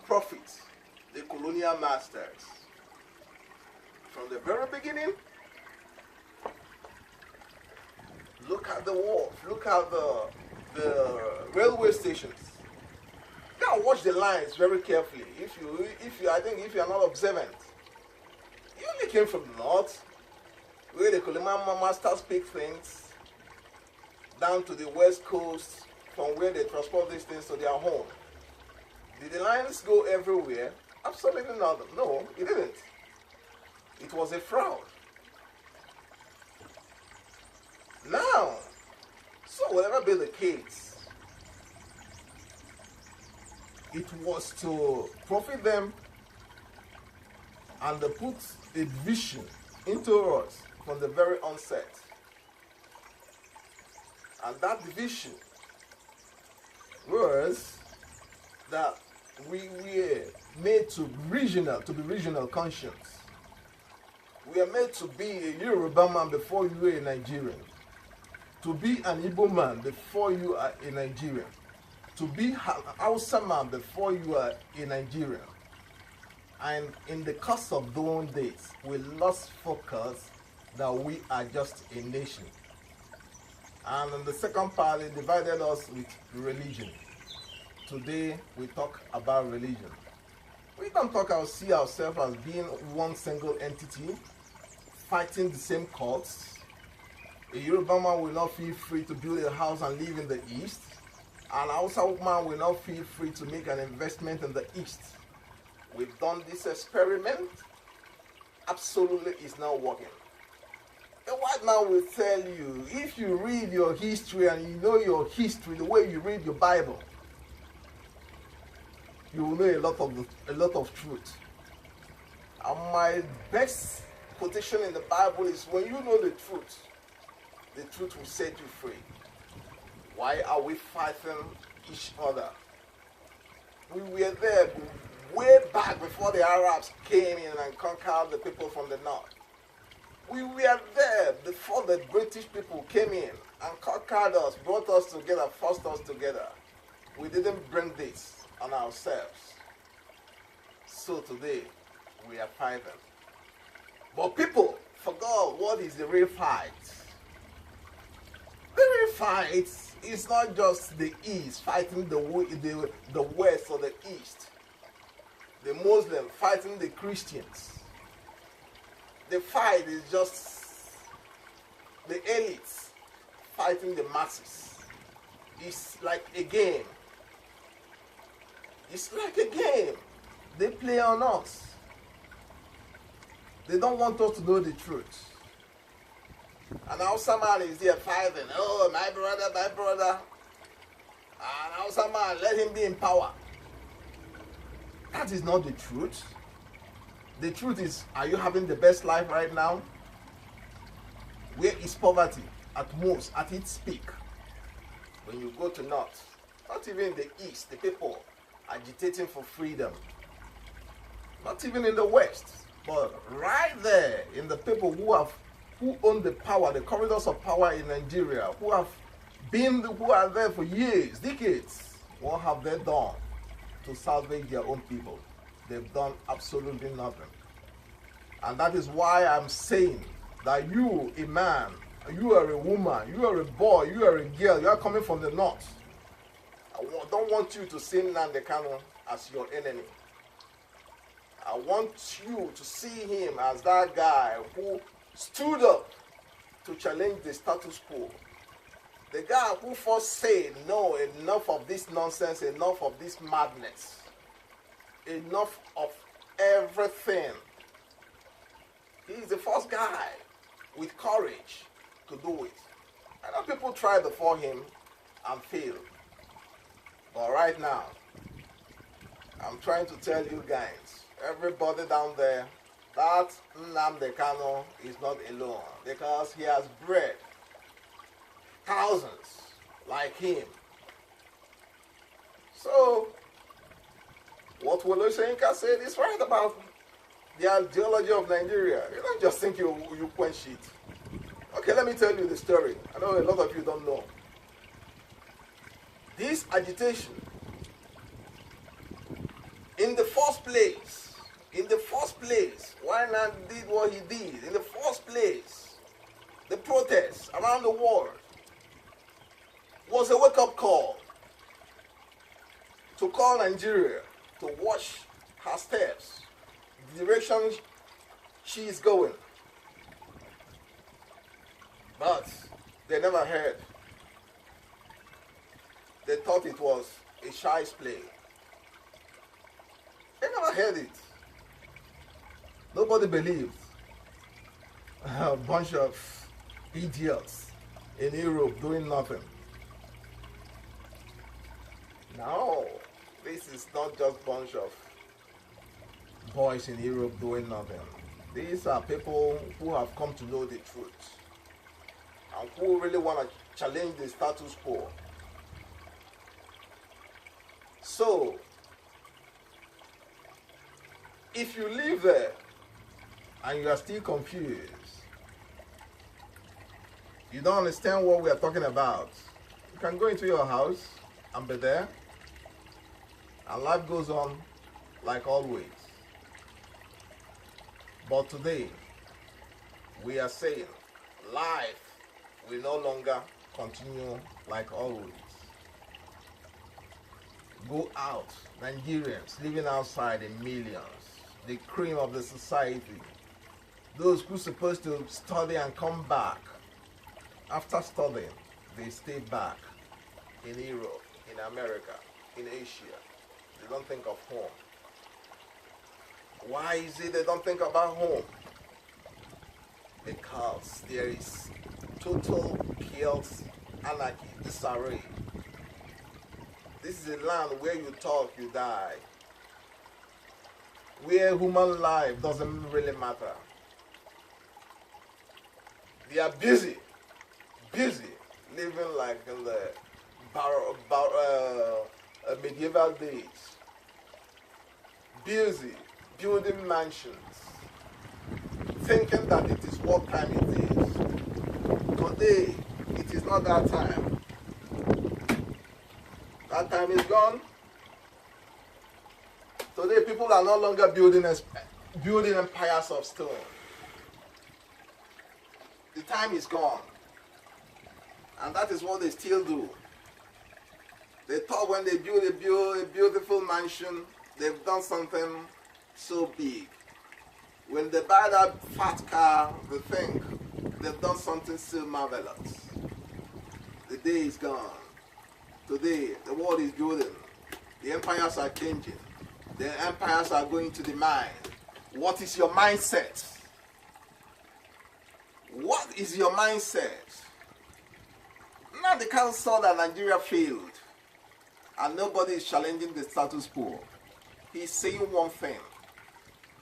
profit the colonial masters. From the very beginning, look at the wharf, look at the railway stations. You gotta watch the lines very carefully. If you are not observant, you only came from the north, where the colonial masters pick things, down to the west coast, from where they transport these things to their home. Did the lines go everywhere? Absolutely not. No, it didn't. It was a fraud. Now, so whatever be the case, it was to profit them, and they put a vision into us from the very onset. And that vision was that we were made to be regional conscious. We are made to be a Yoruba man before you are a Nigerian. To be an Igbo man before you are a Nigerian. To be an Hausa man before you are a Nigerian. And in the course of those days, we lost focus that we are just a nation. And in the second part, it divided us with religion. Today, we talk about religion. We don't see ourselves as being one single entity, fighting the same cause. A Yoruba man will not feel free to build a house and live in the east. An Hausa man will not feel free to make an investment in the east. We've done this experiment. Absolutely, it's not working. The white man will tell you, if you read your history and you know your history, the way you read your Bible, you will know a lot of truth. And my best quotation in the Bible is, when you know the truth will set you free. Why are we fighting each other? We were there way back before the Arabs came in and conquered the people from the north. We were there before the British people came in and conquered us, brought us together, forced us together. We didn't bring this on ourselves. So today, we are fighting. But people forgot what is the real fight. The real fight is not just the East fighting the West or the East. The Muslims fighting the Christians. The fight is just the elites fighting the masses. It's like a game. It's like a game. They play on us. They don't want us to know the truth. And now somebody is there fighting. Oh, my brother. And now somebody, let him be in power. That is not the truth. The truth is, are you having the best life right now? Where is poverty at most, at its peak? When you go to north, not even in the east, the people agitating for freedom. Not even in the west, but right there in the people who own the power, the corridors of power in Nigeria, who are there for years, decades. What have they done to salvage their own people? They've done absolutely nothing. And that is why I'm saying that you, a man, you are a woman, you are a boy, you are a girl, you are coming from the north. I don't want you to see Nnamdi Kanu as your enemy. I want you to see him as that guy who stood up to challenge the status quo. The guy who first said, no, enough of this nonsense, enough of this madness. Enough of everything. He's the first guy with courage to do it. I know people tried before him and failed. But right now, I'm trying to tell you guys, everybody down there, that Nnamdi Kanu is not alone, because he has bred thousands like him. So, what Wole Soyinka said is right about the ideology of Nigeria. You don't just think you quench it. Okay, let me tell you the story. I know a lot of you don't know. This agitation in the first place, why not did what he did? In the first place, the protests around the world was a wake-up call to call Nigeria to watch her steps, the direction she is going. But they never heard. They thought it was a child's play. They never heard it. Nobody believed. A bunch of idiots in Europe doing nothing. No, this is not just a bunch of boys in Europe doing nothing. These are people who have come to know the truth and who really want to challenge the status quo. So, if you live there and you are still confused, you don't understand what we are talking about, you can go into your house and be there, and life goes on like always. But today, we are saying life will no longer continue like always. Go out, Nigerians living outside in millions, the cream of the society, those who are supposed to study and come back. After studying, they stay back in Europe, in America, in Asia. They don't think of home. Why is it they don't think about home? Because there is total chaos, anarchy, disarray. This is a land where you talk, you die. Where human life doesn't really matter. They are busy living like in the medieval days. Busy building mansions, thinking that it is what time it is. Today, it is not that time. That time is gone. Today, people are no longer building empires of stone. The time is gone. And that is what they still do. They thought when they build a beautiful mansion, they've done something so big. When they buy that fat car, they think they've done something so marvelous. The day is gone. Today, the world is building. The empires are changing. The empires are going to the mind. What is your mindset? What is your mindset? Nnamdi Kanu saw that Nigeria failed and nobody is challenging the status quo. He's saying one thing.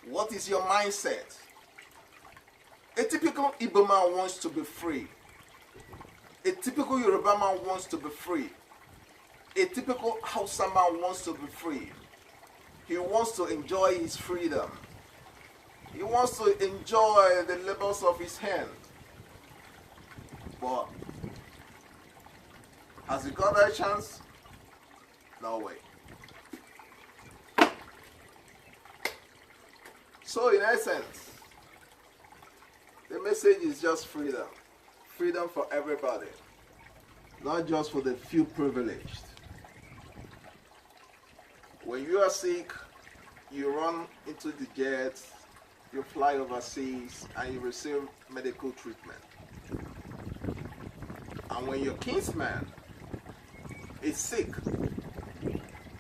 What is your mindset? A typical Igbo man wants to be free. A typical Yoruba man wants to be free. A typical Hausa man wants to be free. He wants to enjoy his freedom. He wants to enjoy the labors of his hand. But has he got that chance? No way. So in essence, the message is just freedom. Freedom for everybody. Not just for the few privileged. When you are sick, you run into the jets, you fly overseas, and you receive medical treatment. And when your kinsman is sick,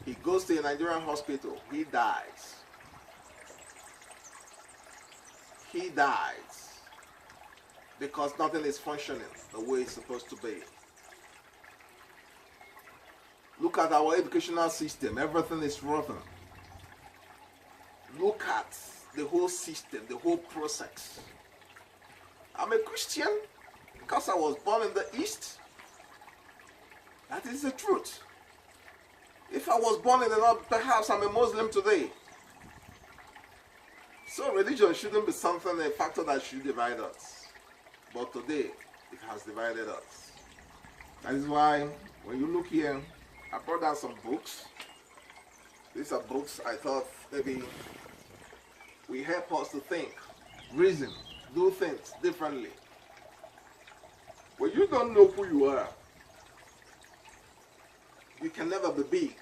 he goes to a Nigerian hospital, he dies. He dies because nothing is functioning the way it's supposed to be. Look at our educational system, everything is rotten. Look at the whole system, the whole process. I'm a Christian because I was born in the East. That is the truth. If I was born in the North, perhaps I'm a Muslim today. So religion shouldn't be something, a factor that should divide us. But today, it has divided us. That is why, when you look here, I brought down some books. These are books I thought maybe will help us to think, reason, do things differently. When you don't know who you are, you can never be big.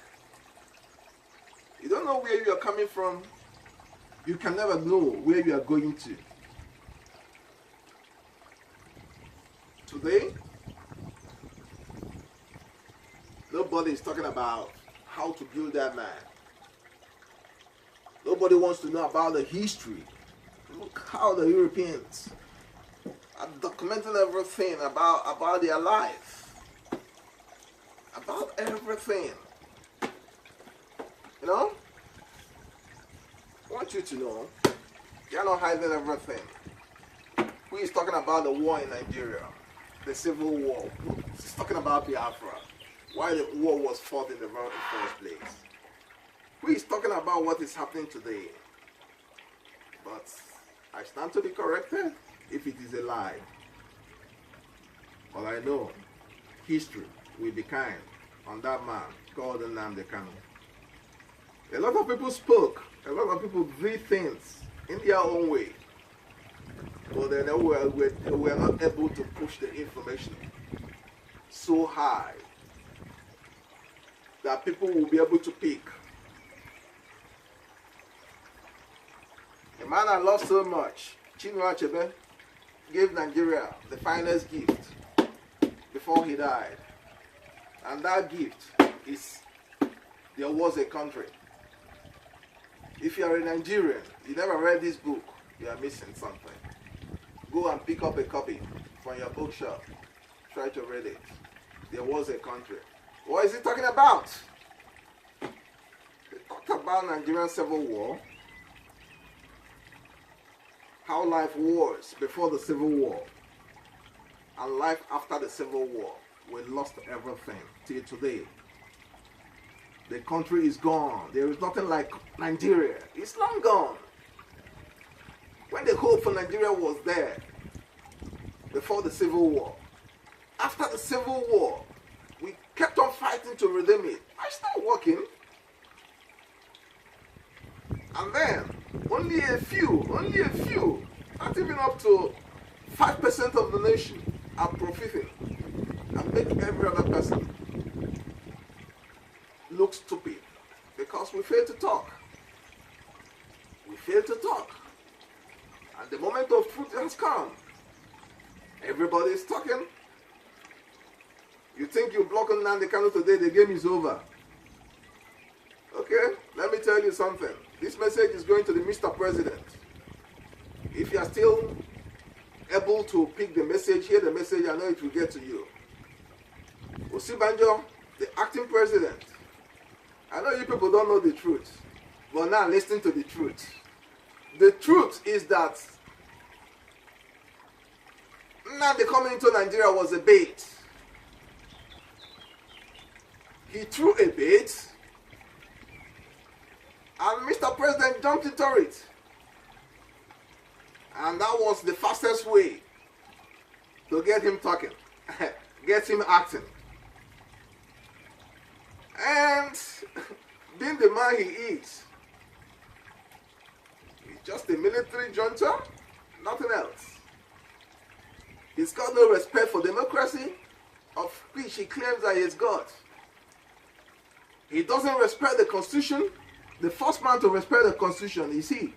You don't know where you are coming from, you can never know where you are going to. Today, nobody is talking about how to build that man. Nobody wants to know about the history. Look how the Europeans are documenting everything about their life. About everything. You know? I want you to know, you're not hiding everything. Who is talking about the war in Nigeria? The civil war. He's talking about Biafra. Why the war was fought in the very first place. Who is talking about what is happening today? But I stand to be corrected if it is a lie. But I know history will be kind on that man called Nnamdi Kanu. A lot of people spoke, a lot of people did things in their own way. But they were not able to push the information so high that people will be able to pick. A man I love so much, Chinua Achebe, gave Nigeria the finest gift before he died. And that gift is, there was a country. If you are a Nigerian, you never read this book, you are missing something. Go and pick up a copy from your bookshop. Try to read it. There was a country. What is he talking about? He talked about Nigerian Civil War. How life was before the Civil War. And life after the Civil War. We lost everything till today. The country is gone. There is nothing like Nigeria. It's long gone. When the hope for Nigeria was there, before the Civil War. After the Civil War, we kept on fighting to redeem it. I started working. And then, only a few, not even up to 5% of the nation are profiting and make every other person look stupid because we fail to talk. We fail to talk. And the moment of truth has come. Everybody is talking. You think you block on Nnamdi Kanu today, the game is over. Okay, let me tell you something. This message is going to the Mr. President. If you are still able to pick the message, hear the message, I know it will get to you. Osibanjo, the acting president. I know you people don't know the truth, but now listen to the truth. The truth is that Nnamdi coming into Nigeria was a bait. He threw a bait, and Mr. President jumped into it. And that was the fastest way to get him talking, get him acting. And being the man he is, he's just a military junta, nothing else. He's got no respect for democracy, of which he claims that he's got. He doesn't respect the Constitution. The first man to respect the Constitution is he.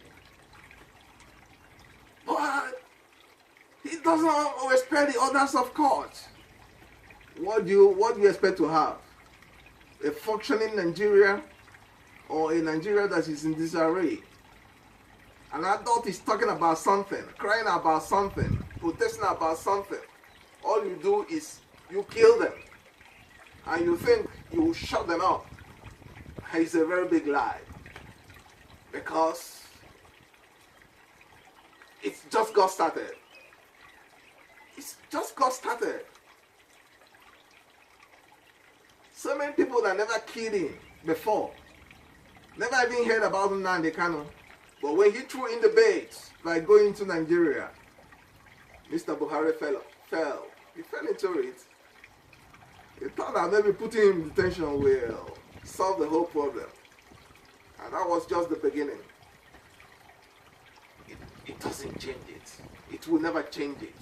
But he doesn't respect the orders of court. What do you expect to have? A functioning Nigeria or a Nigeria that is in disarray? An adult is talking about something, crying about something, protesting about something. All you do is you kill them. And you think you will shut them up. It's a very big lie. Because it's just got started. It's just got started. So many people that never killed him before, never even heard about Nnamdi Kanu. But when he threw in the bait by going to Nigeria, Mr. Buhari fell. He fell into it. He thought that maybe putting him in detention will solve the whole problem. And that was just the beginning. It doesn't change it. It will never change it.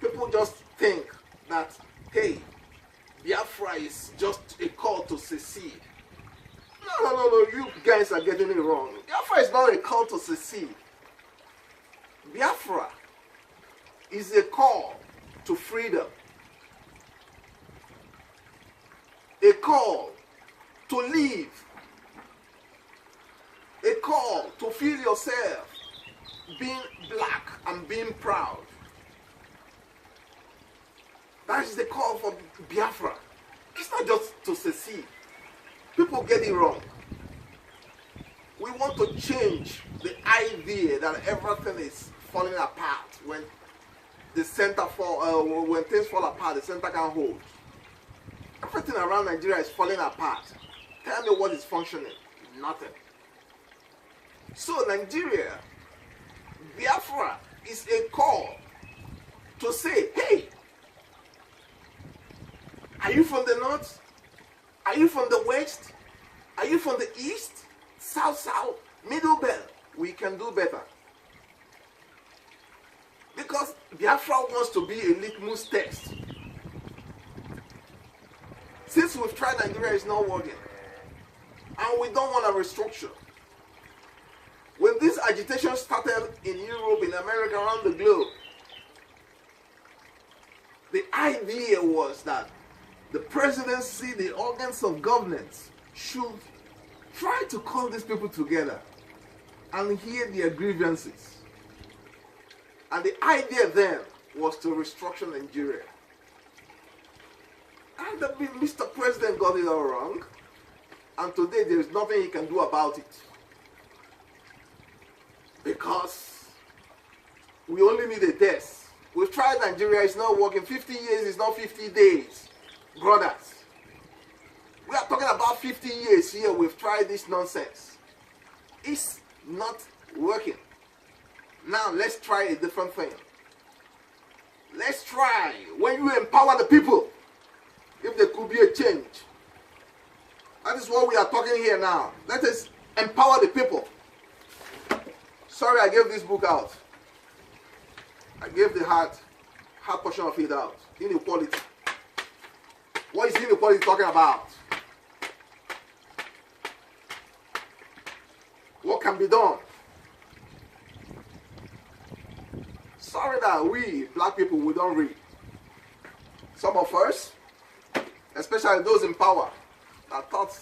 People just think that, hey, Biafra is just a call to secede. No, you guys are getting it wrong. Biafra is not a call to secede. Biafra is a call to freedom. A call to live. A call to feel yourself being black and being proud. That is the call for Biafra. It's not just to secede. People get it wrong. We want to change the idea that everything is falling apart when the center when things fall apart, the center can't hold. Everything around Nigeria is falling apart. Tell me what is functioning? Nothing. So Nigeria, Biafra is a call to say, hey, are you from the north? Are you from the west? Are you from the east? South, middle belt? We can do better. Because Biafra wants to be a litmus test. Since we've tried, Nigeria is not working. And we don't want a restructure. When this agitation started in Europe, in America, around the globe, the idea was that the presidency, the organs of governance, should try to call these people together and hear their grievances. And the idea then was to restructure Nigeria. And Mr. President got it all wrong. And today there is nothing he can do about it. Because we only need a test. We've tried Nigeria, it's not working. 50 years is not 50 days. Brothers, we are talking about 50 years here. We've tried this nonsense. It's not working. Now let's try a different thing. Let's try, when you empower the people, if there could be a change. That is what we are talking here now. Let us empower the people. Sorry, I gave this book out. I gave the hard portion of it out. Inequality. What is inequality talking about? What can be done? Sorry that we, black people, we don't read. Some of us, especially those in power, that thought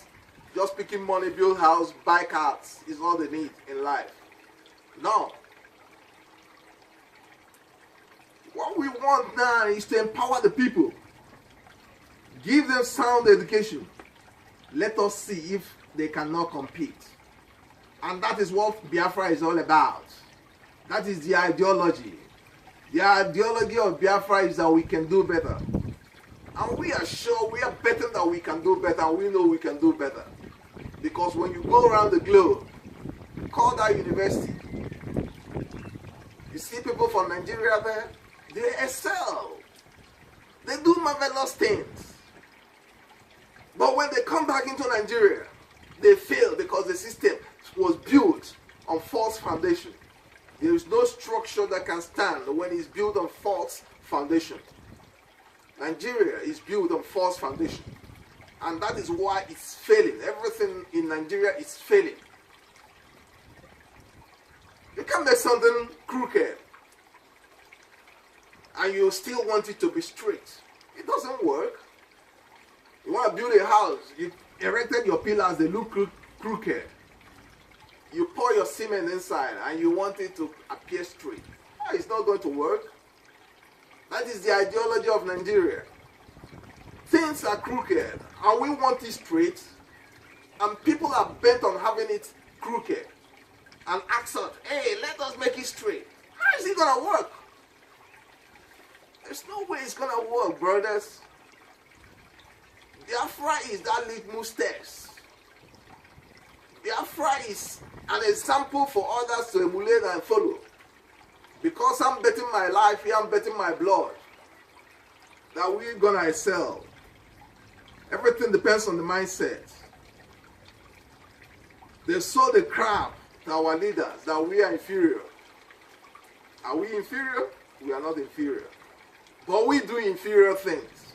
just picking money, build house, buy cars is all they need in life. No. What we want now is to empower the people. Give them sound education. Let us see if they cannot compete. And that is what Biafra is all about. That is the ideology. The ideology of Biafra is that we can do better. And we are sure, we are betting that we can do better. We know we can do better. Because when you go around the globe, call that university, you see people from Nigeria there, they excel. They do marvelous things. But when they come back into Nigeria, they fail because the system was built on false foundation. There is no structure that can stand when it's built on false foundation. Nigeria is built on false foundation. And that is why it's failing. Everything in Nigeria is failing. You can make something crooked and you still want it to be straight. It doesn't work. You want to build a house, you erected your pillars, they look crooked. You pour your cement inside and you want it to appear straight. It's not going to work. That is the ideology of Nigeria. Things are crooked and we want it straight, and people are bent on having it crooked and ask us, hey, let us make it straight. How is it going to work? There's no way it's going to work, brothers. Biafra is that litmus test. Biafra is an example for others to emulate and follow. Because I'm betting my life here, I'm betting my blood that we're going to excel. Everything depends on the mindset. They sow the crap to our leaders that we are inferior. Are we inferior? We are not inferior. But we do inferior things.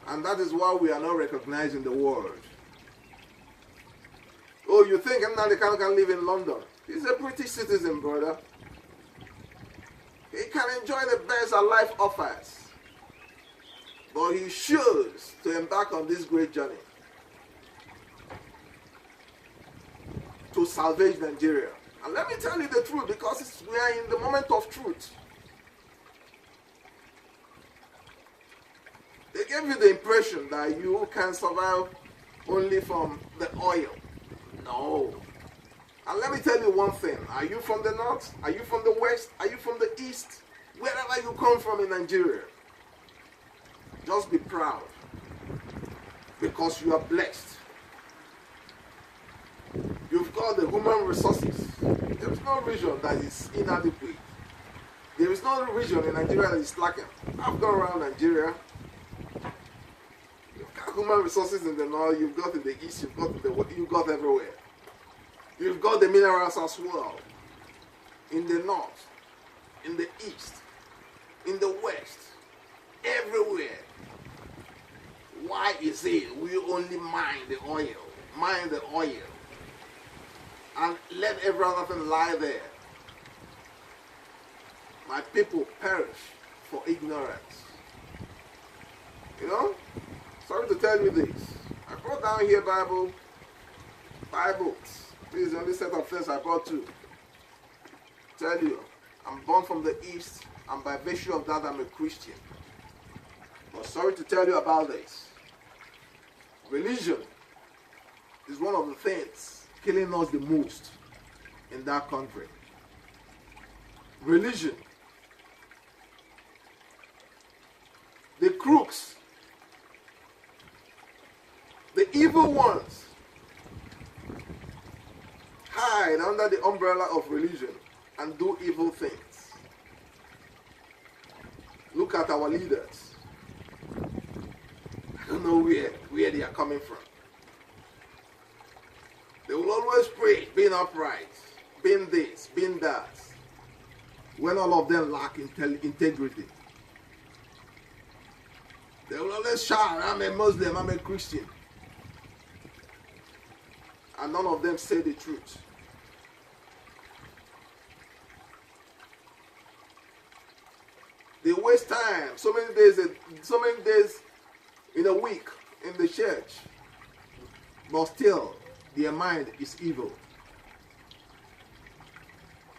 And that is why we are not recognized in the world. Oh, you think Nnamdi Kanu can live in London? He's a British citizen, brother. He can enjoy the best that life offers. But he chose to embark on this great journey to salvage Nigeria. And let me tell you the truth, because we are in the moment of truth. They gave you the impression that you can survive only from the oil. No. And let me tell you one thing. Are you from the north? Are you from the west? Are you from the east? Wherever you come from in Nigeria, just be proud, because you are blessed. You've got the human resources. There is no region that is inadequate. There is no region in Nigeria that is lacking. I've gone around Nigeria. You've got human resources in the north, you've got in the east, you've got in the west, you've got everywhere. You've got the minerals as well. In the north, in the east, in the west, everywhere. Why is it we only mine the oil, and let every other thing lie there? My people perish for ignorance. You know? Sorry to tell you this. I brought down here Bibles. This is the only set of things I brought to tell you. I'm born from the east, and by virtue of that I'm a Christian. But sorry to tell you about this. Religion is one of the things killing us the most in that country. Religion. The crooks, the evil ones, hide under the umbrella of religion and do evil things. Look at our leaders. I don't know where they are coming from. They will always preach being upright, being this, being that, when all of them lack integrity. They will always shout, I'm a Muslim, I'm a Christian. And none of them say the truth. They waste time, so many days in a week in the church, but still their mind is evil.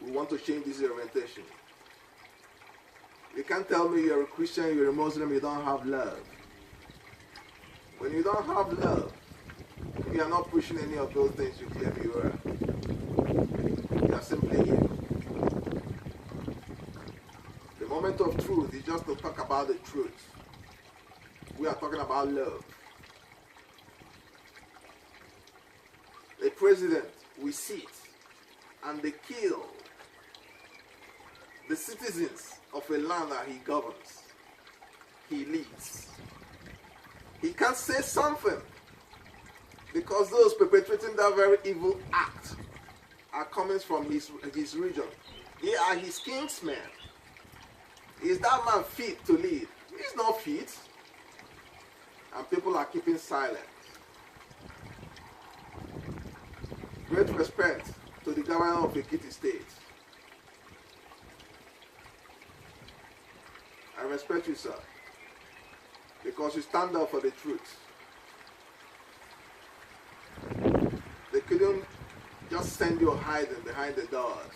We want to change this orientation. You can't tell me you're a Christian, you're a Muslim, you don't have love. When you don't have love, you are not pushing any of those things you claim you are. You are simply evil. The moment of truth is just to talk about the truth. We are talking about love. The president will sit and they kill the citizens of a land that he governs, he leads. He can't say something because those perpetrating that very evil act are coming from his region. They are his kinsmen. Is that man fit to lead? He's not fit. And people are keeping silent. Great respect to the governor of Ekiti State. I respect you, sir, because you stand up for the truth. They couldn't just send you hiding behind the doors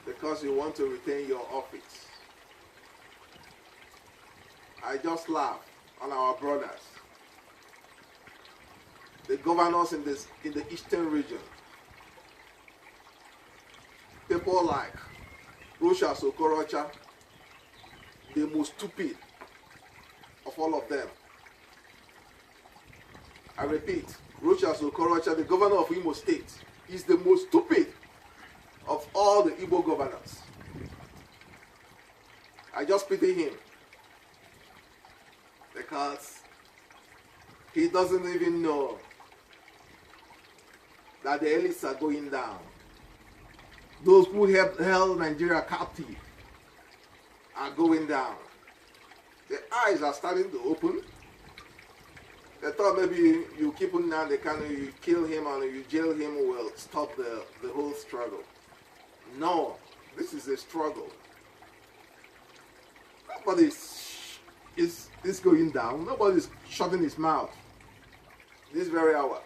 because you want to retain your office. I just laugh on our brothers, the governors in the eastern region. People like Rochas Okorocha, the most stupid of all of them. I repeat, Rochas Okorocha, the governor of Imo State, is the most stupid of all the Igbo governors. I just pity him because he doesn't even know that the elites are going down. Those who held Nigeria captive are going down. The eyes are starting to open. They thought maybe you keep Nnamdi Kanu, you kill him and you jail him will stop the whole struggle. No, this is a struggle. Nobody is going down. Nobody's shutting his mouth. This very hour.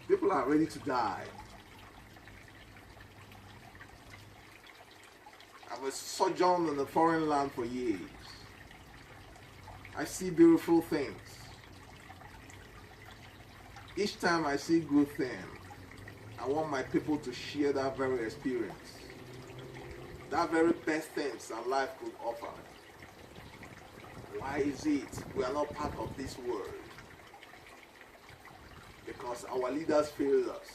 People are ready to die. I've sojourned in a foreign land for years. I see beautiful things. Each time I see good things, I want my people to share that very experience. That very best things that life could offer. Why is it we are not part of this world? Because our leaders failed us.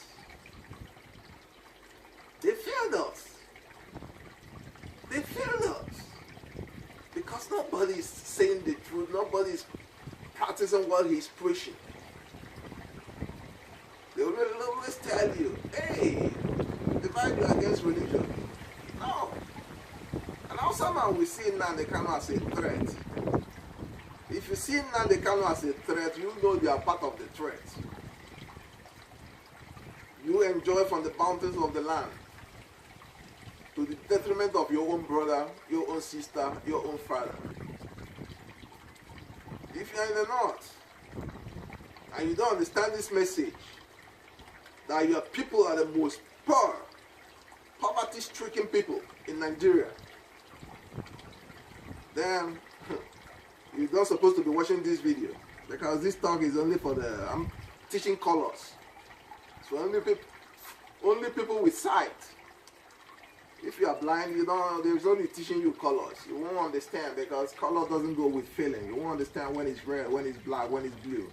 They failed us. They failed us. Because nobody is saying the truth. Nobody is practicing what he's preaching. They will always tell you, hey, divide you against religion. No. And now somehow we see Nnamdi Kanu as a threat. If you see Nnamdi Kanu as a threat, you know you are part of the threat. You enjoy from the bounties of the land to the detriment of your own brother, your own sister, your own father. If you are in the north and you don't understand this message, that your people are the most poor, poverty-stricken people in Nigeria, then you're not supposed to be watching this video, because this talk is only for I'm teaching colors. So only people with sight. If you are blind, there's only teaching you colors. You won't understand, because color doesn't go with feeling. You won't understand when it's red, when it's black, when it's blue.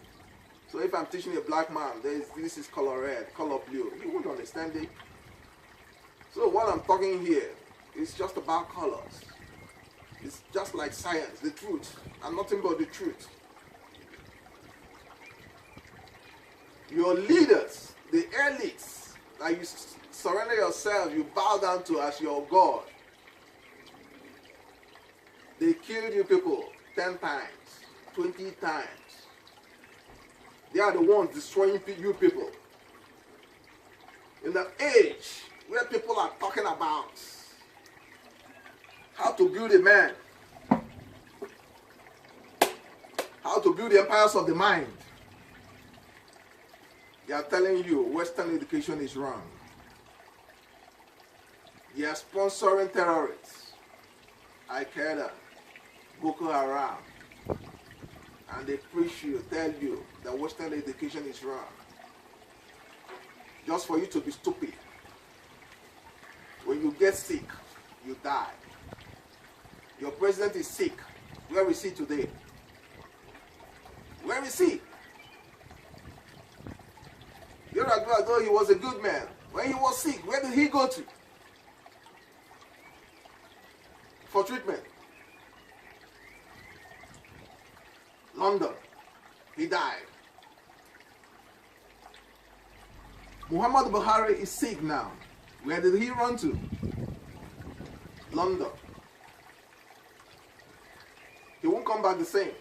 So if I'm teaching a black man, this is color red, color blue, you won't understand it. So what I'm talking here is just about colors. It's just like science, the truth, and nothing but the truth. Your leaders, the elites that you surrender yourself, you bow down to as your God, they killed you people 10 times, 20 times. They are the ones destroying you people. In the age where people are talking about how to build a man, how to build the empires of the mind, they are telling you Western education is wrong. They are sponsoring terrorists, Al-Qaeda, Boko Haram, and they preach you, tell you that Western education is wrong. Just for you to be stupid. When you get sick, you die. Your president is sick. Where is he today? Where is he? Yar'Adua, though he was a good man, when he was sick, where did he go to? For treatment. London. He died. Muhammad Buhari is sick now. Where did he run to? London. He won't come back the same.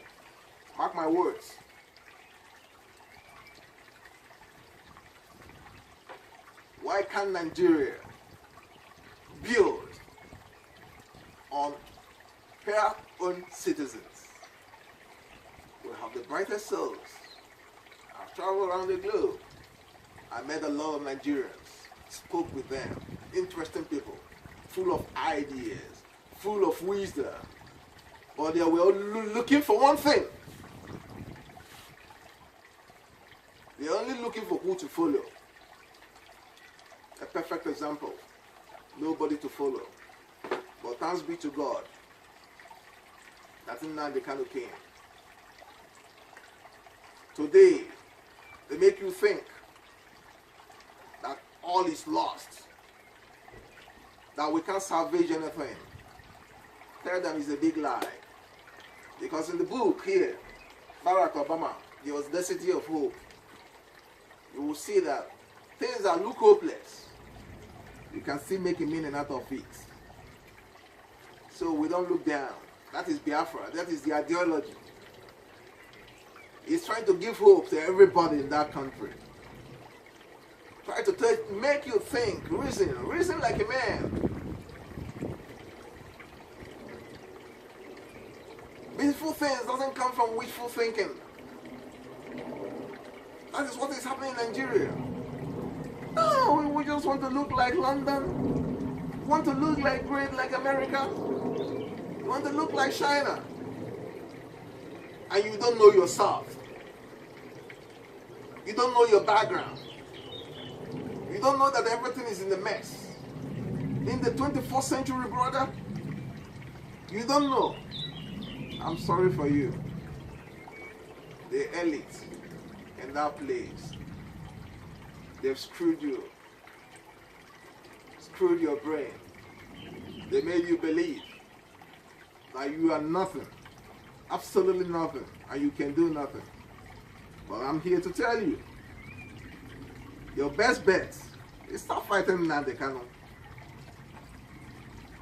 Mark my words. Why can't Nigeria build on her own citizens? We have the brightest souls. I've traveled around the globe. I met a lot of Nigerians, spoke with them, interesting people, full of ideas, full of wisdom. But they were looking for one thing. They're only looking for who to follow. A perfect example. Nobody to follow. But thanks be to God that Nnamdi Kanu came. Today, they make you think that all is lost, that we can't salvage anything. Tell them it's a big lie. Because in the book here, Barack Obama, the Audacity of Hope, you will see that things that look hopeless, you can still make a meaning out of it. So we don't look down. That is Biafra. That is the ideology. He's trying to give hope to everybody in that country. Try to make you think, reason like a man. Beautiful things doesn't come from wishful thinking. That is what is happening in Nigeria. No, we just want to look like London. Want to look like great like America. You want to look like China. And you don't know yourself. You don't know your background. You don't know that everything is in a mess. In the 21st century, brother, you don't know. I'm sorry for you. The elite in that place, they've screwed you. Screwed your brain. They made you believe that you are nothing. Absolutely nothing. And you can do nothing. But I'm here to tell you, your best bet is stop fighting Nnamdi Kanu.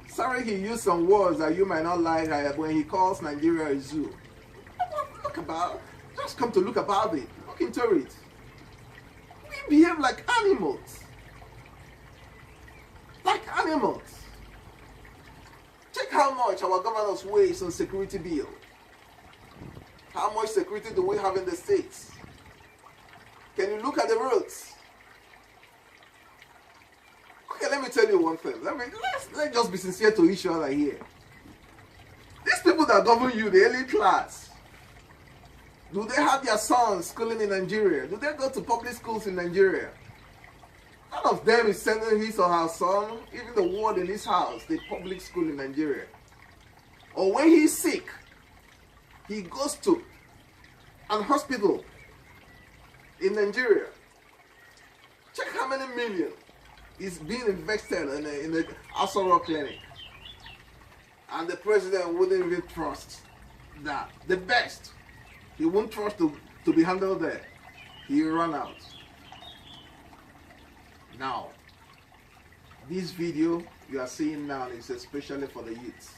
Sorry he used some words that you might not like when he calls Nigeria a zoo. Just come to look about it. Look into it. We behave like animals. Like animals. Check how much our governors waste on security bill. How much security do we have in the states? Can you look at the roads? Okay, let me tell you one thing. Let's just be sincere to each other here. These people that govern you, the elite class, do they have their sons schooling in Nigeria? Do they go to public schools in Nigeria? None of them is sending his or her son, even the ward in his house, the public school in Nigeria. Or when he's sick, he goes to an hospital in Nigeria. Check how many million is being invested in the Asoro clinic. And the president wouldn't even trust that. The best. He won't trust to be handled there. He run out. Now, this video you are seeing now is especially for the youths.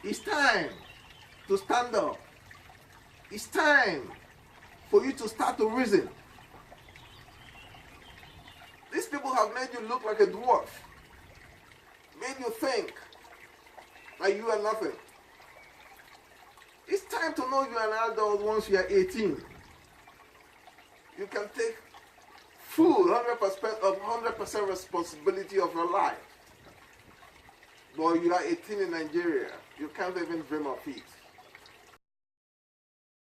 It's time to stand up. It's time for you to start to reason. These people have made you look like a dwarf. Made you think that you are nothing. It's time to know you are an adult once you are 18. You can take full 100% responsibility of your life. But you are 18 in Nigeria. You can't even dream of it.